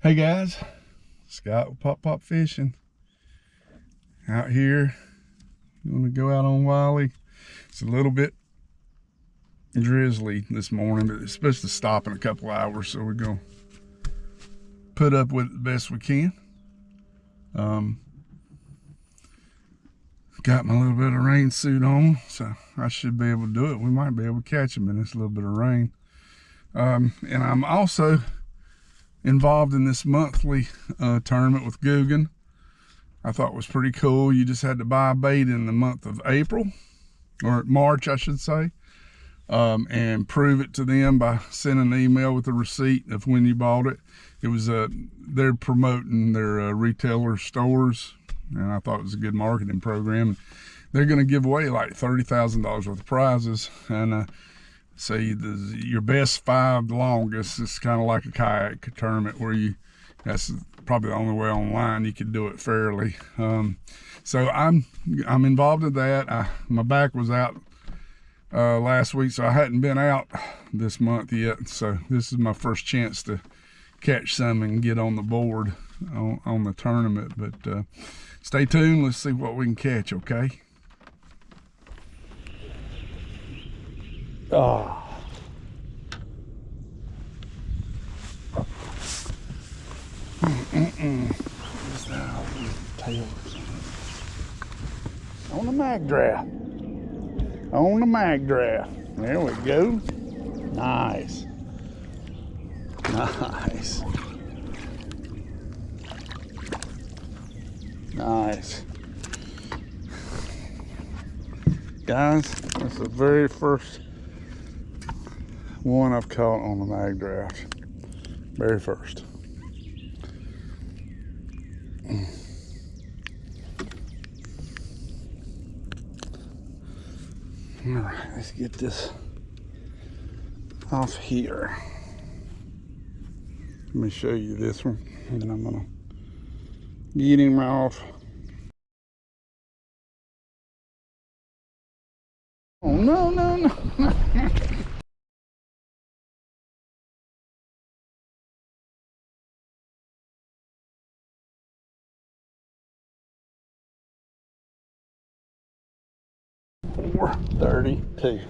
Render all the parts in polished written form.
Hey guys, Scott with Pop Fishing. Out here, gonna go out on Wiley. It's a little bit drizzly this morning, but it's supposed to stop in a couple hours, so we're gonna put up with it the best we can. Got my little bit of rain suit on, so I should be able to do it. We might be able to catch them in this little bit of rain. And I'm also involved in this monthly tournament with Googan. I thought it was pretty cool. You just had to buy a bait in the month of April, or March I should say, and prove it to them by sending an email with a receipt of when you bought it. It was they're promoting their retailer stores, and I thought it was a good marketing program. They're going to give away like $30,000 worth of prizes, and say your best 5 longest. It's kind of like a kayak tournament where that's probably the only way online you could do it fairly. So I'm involved in that. My back was out last week, so I hadn't been out this month yet. So this is my first chance to catch some and get on the board on the tournament. But stay tuned. Let's see what we can catch. Okay. Oh. On the mag draft. On the mag draft. There we go. Nice. Nice. Nice. Guys, that's the very first one I've caught on the mag draft. Very first. All right, let's get this off here. Let me show you this one, and then I'm gonna get him off. Oh, no, no, no. 432.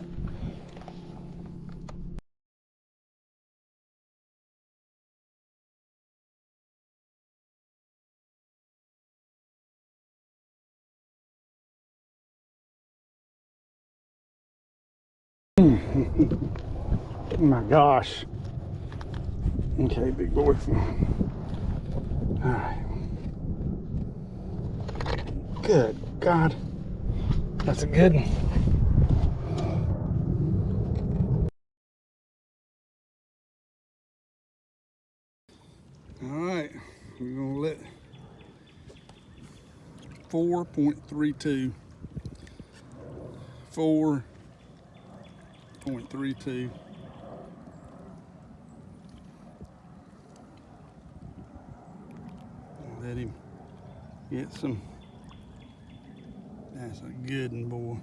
Oh my gosh. Okay, big boy. All right. Good God. That's a good one. All right, we're gonna let 4.32. 4.32. Let him get some. That's a good one, boy.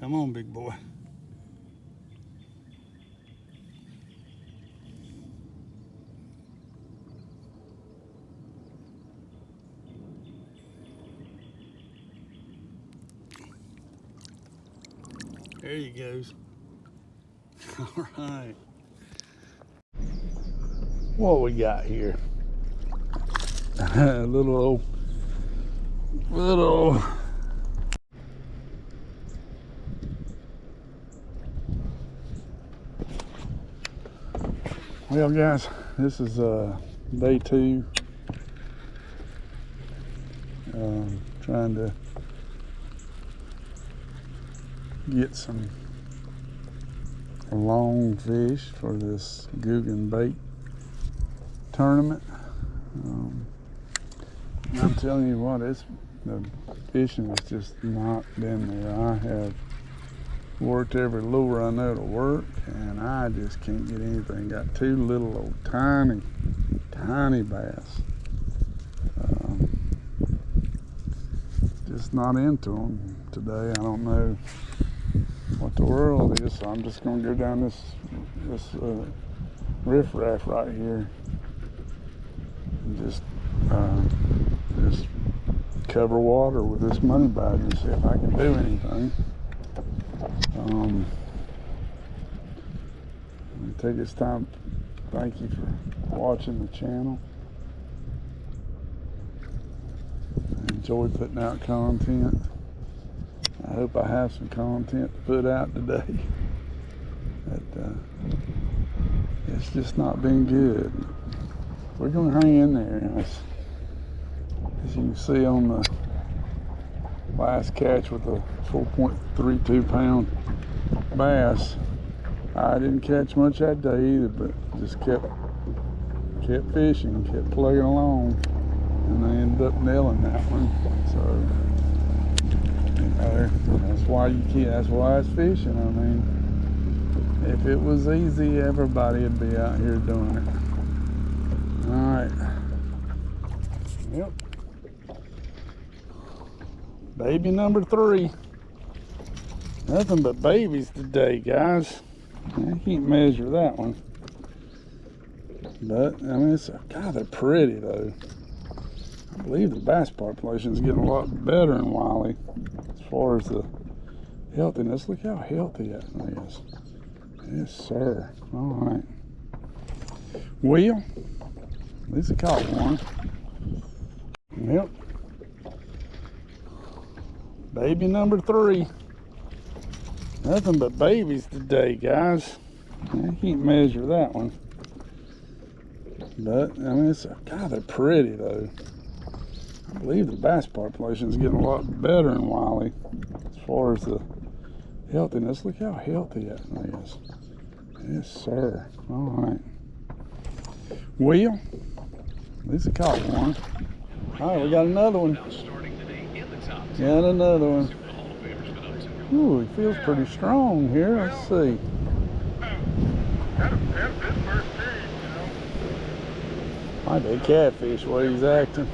Come on, big boy. There he goes. All right. What we got here? A little. Well, guys, this is day 2. Trying to get some long fish for this Googan bait tournament. I'm telling you what, the fishing has just not been there. I have worked every lure I know to work, and I just can't get anything. Got 2 little old tiny tiny bass. Just not into them today. I don't know what the world is, so I'm just gonna go down this riffraff right here and just cover water with this money badger and see if I can do anything. Let me take this time. Thank you for watching the channel. I enjoy putting out content. I hope I have some content to put out today. But it's just not been good. We're gonna hang in there. As you can see on the last catch with a 4.32 pound bass, I didn't catch much that day either, but just kept fishing, kept plugging along, and I ended up nailing that one. So that's why it's fishing. I mean, if it was easy, everybody would be out here doing it. All right. Yep. Baby number 3. Nothing but babies today, guys. I can't measure that one. But, I mean, God, they're pretty, though. I believe the bass population is getting a lot better in Wiley as far as the healthiness. Look how healthy that thing is. Yes, sir. All right. Well, at least I caught one. Yep. Baby number 3. Nothing but babies today, guys. I can't measure that one. But, I mean, God, they're pretty, though. I believe the bass population is getting a lot better in Wiley as far as the healthiness. Look how healthy that thing is. Yes, sir. All right. Well, at least I caught one. All right, we got another one. Got another one. Ooh, he feels pretty strong here. Let's see. Might be a catfish the way he's acting.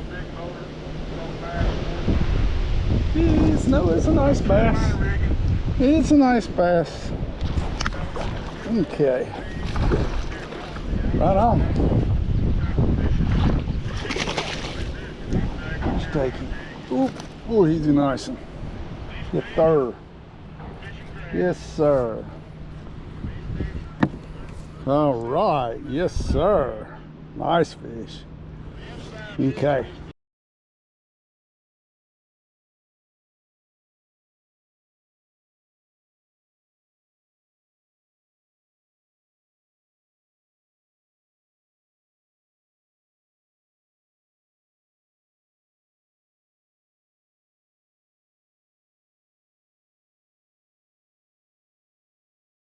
It's a nice bass. It's a nice bass. Okay. Right on. Let's take him. Ooh, he's a nice one. Yes, sir. Yes, sir. All right. Yes, sir. Nice fish. Okay.